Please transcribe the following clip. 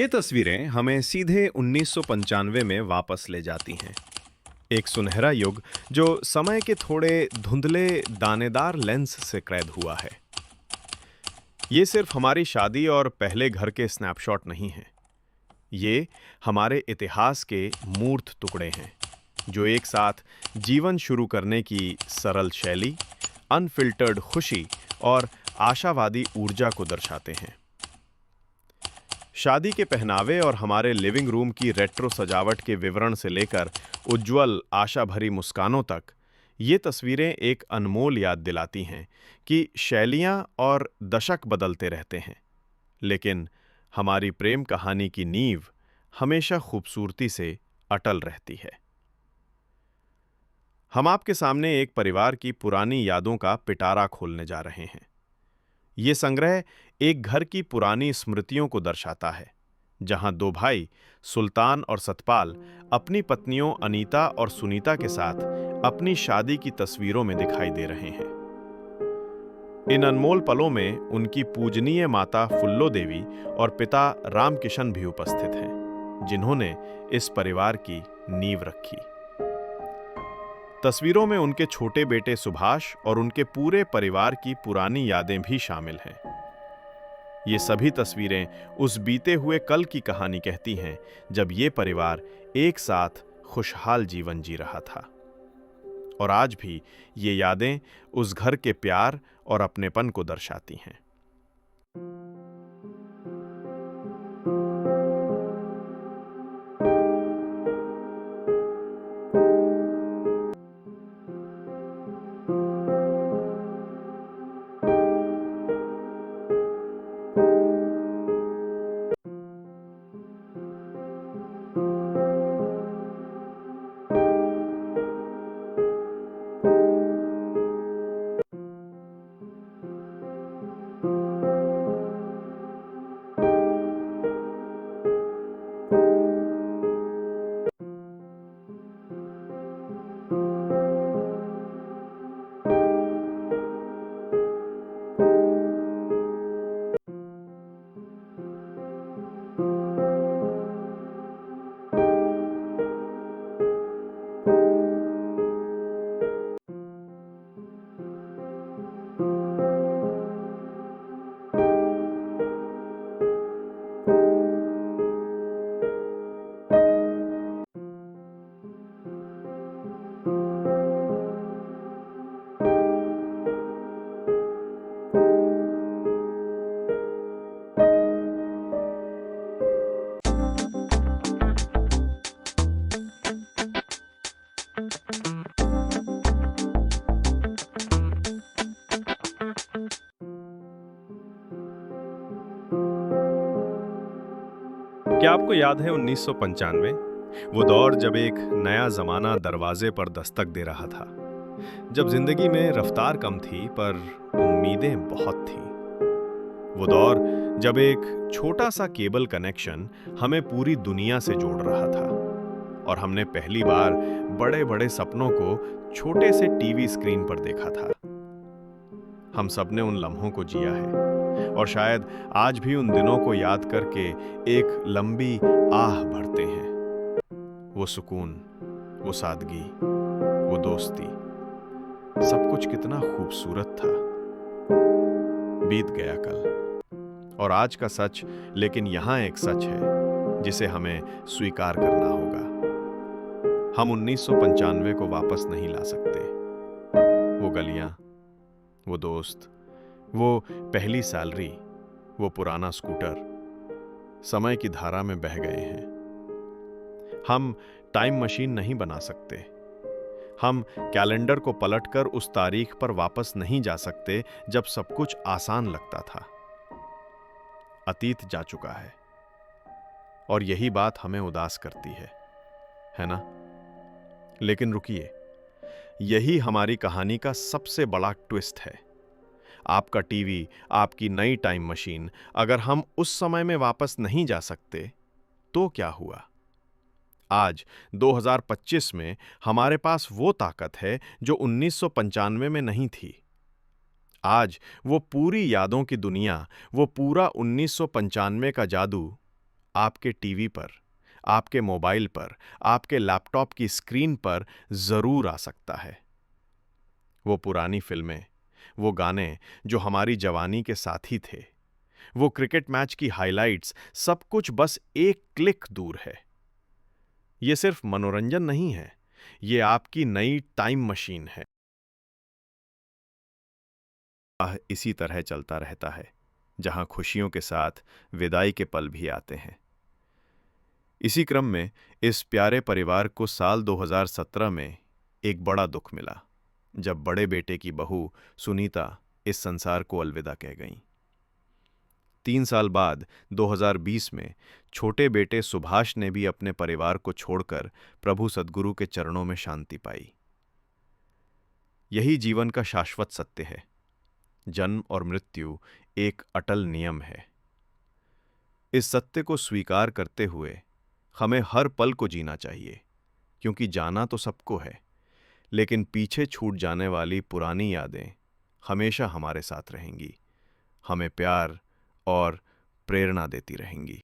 ये तस्वीरें हमें सीधे 1995 में वापस ले जाती हैं। एक सुनहरा युग जो समय के थोड़े धुंधले दानेदार लेंस से कैद हुआ है। ये सिर्फ हमारी शादी और पहले घर के स्नैपशॉट नहीं हैं। ये हमारे इतिहास के मूर्त टुकड़े हैं जो एक साथ जीवन शुरू करने की सरल शैली, अनफिल्टर्ड खुशी और आशावादी ऊर्जा को दर्शाते हैं। शादी के पहनावे और हमारे लिविंग रूम की रेट्रो सजावट के विवरण से लेकर उज्ज्वल आशा भरी मुस्कानों तक, ये तस्वीरें एक अनमोल याद दिलाती हैं कि शैलियां और दशक बदलते रहते हैं, लेकिन हमारी प्रेम कहानी की नींव हमेशा खूबसूरती से अटल रहती है। हम आपके सामने एक परिवार की पुरानी यादों का पिटारा खोलने जा रहे हैं। ये संग्रह एक घर की पुरानी स्मृतियों को दर्शाता है, जहां दो भाई सुल्तान और सतपाल अपनी पत्नियों अनीता और सुनीता के साथ अपनी शादी की तस्वीरों में दिखाई दे रहे हैं। इन अनमोल पलों में उनकी पूजनीय माता फुल्लो देवी और पिता रामकिशन भी उपस्थित हैं, जिन्होंने इस परिवार की नींव रखी। तस्वीरों में उनके छोटे बेटे सुभाष और उनके पूरे परिवार की पुरानी यादें भी शामिल हैं। ये सभी तस्वीरें उस बीते हुए कल की कहानी कहती हैं, जब ये परिवार एक साथ खुशहाल जीवन जी रहा था। और आज भी ये यादें उस घर के प्यार और अपनेपन को दर्शाती हैं। क्या आपको याद है 1995? वो दौर जब एक नया जमाना दरवाजे पर दस्तक दे रहा था, जब जिंदगी में रफ्तार कम थी पर उम्मीदें बहुत थीं। वो दौर जब एक छोटा सा केबल कनेक्शन हमें पूरी दुनिया से जोड़ रहा था और हमने पहली बार बड़े बड़े सपनों को छोटे से टीवी स्क्रीन पर देखा था। हम सबने उन लम्हों को जिया है और शायद आज भी उन दिनों को याद करके एक लंबी आह भरते हैं। वो सुकून, वो सादगी, वो दोस्ती, सब कुछ कितना खूबसूरत था। बीत गया कल और आज का सच, लेकिन यहां एक सच है जिसे हमें स्वीकार करना होगा। हम 1995 को वापस नहीं ला सकते। वो गलियां, वो दोस्त, वो पहली सैलरी, वो पुराना स्कूटर समय की धारा में बह गए हैं। हम टाइम मशीन नहीं बना सकते। हम कैलेंडर को पलटकर उस तारीख पर वापस नहीं जा सकते जब सब कुछ आसान लगता था। अतीत जा चुका है और यही बात हमें उदास करती है ना? लेकिन रुकिए, यही हमारी कहानी का सबसे बड़ा ट्विस्ट है। आपका टीवी, आपकी नई टाइम मशीन, अगर हम उस समय में वापस नहीं जा सकते तो क्या हुआ? आज 2025 में हमारे पास वो ताकत है जो 1995 में नहीं थी। आज वो पूरी यादों की दुनिया, वो पूरा 1995 का जादू आपके टीवी पर, आपके मोबाइल पर, आपके लैपटॉप की स्क्रीन पर जरूर आ सकता है। वो पुरानी फिल्में, वो गाने जो हमारी जवानी के साथी थे, वो क्रिकेट मैच की हाइलाइट्स, सब कुछ बस एक क्लिक दूर है। ये सिर्फ मनोरंजन नहीं है, ये आपकी नई टाइम मशीन है। इसी तरह चलता रहता है, जहां खुशियों के साथ विदाई के पल भी आते हैं। इसी क्रम में इस प्यारे परिवार को साल 2017 में एक बड़ा दुख मिला, जब बड़े बेटे की बहू सुनीता इस संसार को अलविदा कह गईं। 3 साल बाद 2020 में छोटे बेटे सुभाष ने भी अपने परिवार को छोड़कर प्रभु सद्गुरु के चरणों में शांति पाई। यही जीवन का शाश्वत सत्य है। जन्म और मृत्यु एक अटल नियम है। इस सत्य को स्वीकार करते हुए हमें हर पल को जीना चाहिए, क्योंकि जाना तो सबको है, लेकिन पीछे छूट जाने वाली पुरानी यादें हमेशा हमारे साथ रहेंगी, हमें प्यार और प्रेरणा देती रहेंगी।